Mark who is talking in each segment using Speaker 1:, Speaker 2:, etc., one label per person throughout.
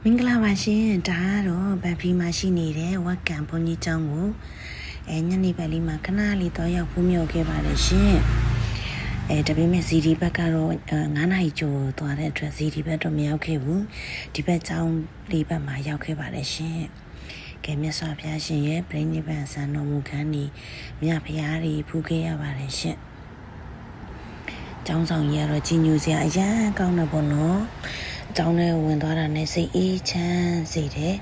Speaker 1: မင်္ဂလာပါရှင်ဒါကတော့ဗန်ဖီမှာရှိနေတဲ့ဝက်ကန်ဘုန်းကြီးကျောင်းကိုညနေပိုင်းလေးမှာခဏလေးတော့ရောက်ဖို့မြောက်ခဲ့ပါတယ်ရှင်ဒါပေမဲ့ CD ဘက်ကတော့9နာရီကျော်သွားတဲ့အတွက် CD ဘက်တော့မရောက်ခဲ့ဘူးဒီဘက်ကျောင်းလေးဘက်မှာရောက်ခဲ့ပါတယ်ရှင်ကဲမြတ်စွာဘုရားရှင်ရဲ့ပြိဋိဘံဆံတော်မူခန်းဒီမြတ်ဘုရားကြီးဖူးခဲ့ရပါတယ်ရှင်ကျောင်းဆောင်ကြီးကတော့ကြီးညိုစရာအရန်ကောင်းတယ်ပေါ့နော်ကျောင်းထဲဝင်သွားတာနဲ့စိတ်အေးချမ်းစေတယ်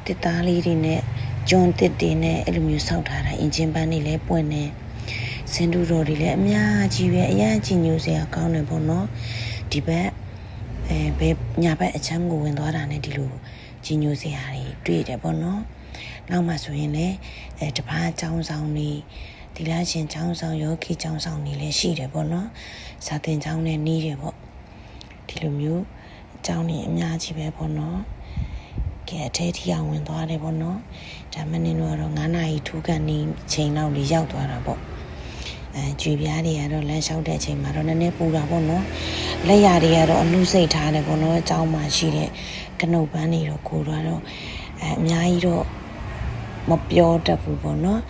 Speaker 1: တစ်သားလေးတွေနဲ့ကျွန်းတစ်တွေနဲ့အဲ့လိုမျိုးဆောက်ထားတာအင်ဂျင်ပန်းတွေလည်းပွင့်နေစင်တူတော်တွေလည်းအများကြီးပဲအရန်ကြီးညိုစရာကောင်းတယ်ပေါ့နော်ဒီဘက်ဘယ်ညာဘက်အချမ်းကိုဝင်သွားတာနဲ့ဒီလိုကြီးညိုစရာတွေတွေ့တယ်ပေါ့နော်နောက်မှဆိုရင်လည်းတပားကျောင်းဆောင်တွေဒီလားရှင်ကျောင်းဆောင်ယောဂီကျောင်းဆောင်တွေလည်းရှိတယ်ပေါ့နော်စာသင်ကျောင်းနဲ့နီးတယ်ပေါ့ဒီလိုမျိုးကျောင်းကြီးအများကြီးပဲပေါ့နော်ကဲအထဲထီအောင်ဝင်သွားတယ်ပေါ့နော်ဒါမင်းတို့ကတော့9နာရီထူးကန်နေချိန်လောက်လေးရောက်သွားတာပေါ့ကျွေပြားတွေကတော့လမ်းလျှောက်တဲ့အချိန်မှာတော့နည်းနည်းပူတာပေါ့နော်လက်ရတွေကတော့အနှုတ်စိတ်ထားတယ်ပေါ့နော်အကျောင်းမှာရှိတဲ့ကနုတ်ပန်းတွေတော့ကိုတော့အများကြီးတော့မပြောတတ်ဘူးပေါ့နော်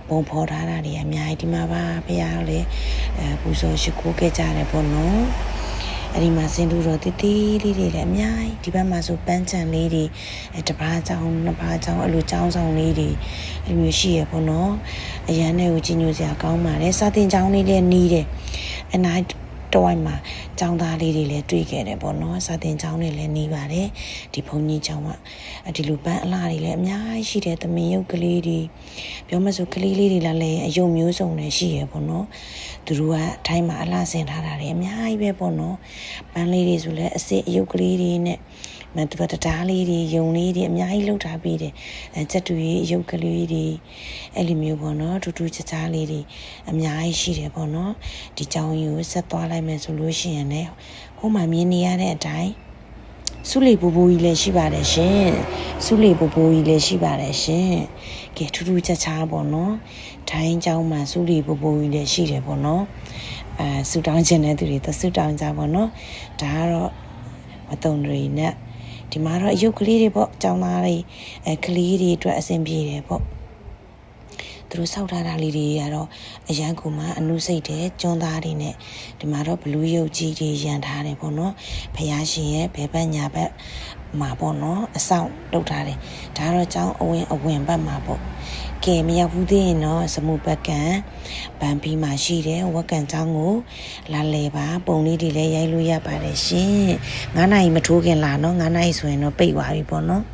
Speaker 1: ပုံဖော်ထားတာတွေအများကြီးဒီမှာပါဘုရားလည်းပူဇော်ရှိခိုးခဲ့ကြတယ်ပေါ့နော်အဲ့ဒီမှာစင်တူတော်တီးတီးလေးတွေလည်းအများကြီးဒီဘက်မှာဆိုပန်းချံလေးတွေတပားချောင်းနှစ်ပါးချောင်းအဲ့လိုချောင်းဆောင်လေးတွေအဲ့လိုမျိုးရှိရပေါ့နော်အရန်နဲ့ကိုကြီးညိုစရာကောင်းပါတယ်စာတင်ချောင်းလေးလည်းနီးတယ်အနားတဝိုက်မှာကျောင်းသားလေးတွေလည်းတွေ့ခဲ့တယ်ပေါ့နော်စာတင်ကျောင်းတွေလည်းနေပါတယ်ဒီဘုန်းကြီးကျောင်းကဒီလိုပန်းအလားတွေလည်းအများကြီးရှိတယ်သမင်ရုပ်ကလေးတွေပြောမဆိုကလေးလေးတွေလည်းအယုံမျိုးစုံနဲ့ရှိရပေါ့နော်သူတို့ကအထိုင်းမှာအလားဆင်ထားတာတွေအများကြီးပဲပေါ့နော်ပန်းလေးတွေဆိုလည်းအစစ်အယုတ်ကလေးတွေနဲ့မတူတားလေးတွေယုံလေးတွေအများကြီးလှုပ်ထားပြီးတယ်စက်တူကြီးအယုတ်ကလေးတွေအဲ့လိုမျိုးပေါ့နော်တူတူချာချာလေးတွေအများကြီးရှိတယ်ပေါ့နော်ဒီကျောင်းကြီးကိုဆက်သွားလိုက်မယ်ဆိုလို့ရှိရင်လည်းဟိုမှာမြင်နေရတဲ့အတိုင်းစုလီပူပူကြီးလည်းရှိပါတယ်ရှင်စုလီပူပူကြီးလည်းရှိပါတယ်ရှင်ကဲထူးထူးခြားခြားပေါ့နော်ထိုင်းကျောင်းမှာစုလီပူပူကြီးလည်းရှိတယ်ပေါ့နော်ဆူတောင်းခြင်းတဲ့သူတွေသဆူတောင်းကြပေါ့နော်ဒါကတော့မတုံတွေနဲ့ဒီမှာတော့အယုတ်ကလေးတွေပေါ့ကျောင်းသားတွေကလေးတွေအတွက်အဆင်ပြေတယ်ပေါ့သူတို့ဆောက်ထားတာလေးတွေကတော့အရန်ကူမှအနုစိတ်တဲ့ကျွန်းသားတွေနဲ့ဒီမှာတော့ဘလူးရုပ်ကြီးတွေရန်ထားတယ်ပေါ့နော်ဖယားရှင်ရဲ့ဘယ်ဘက်ညာဘက်မှာပေါ့နော်အဆောင်လုပ်ထားတယ်ဒါတော့ကျောင်းအဝင်ဘက်မှာပေါ့ကဲမရောက်ဘူးသေးရင်တော့စမှုဘက်ကံဗန်ဖီမှာရှိတဲ့ဝက်ကန်ကျောင်းကိုလာလေပါပုံလေးတွေလည်းရိုက်လို့ရပါတယ်ရှင်9နာရီမထိုးခင်လာနော်9နာရီဆိုရင်တော့ပိတ်သွားပြီပေါ့နော်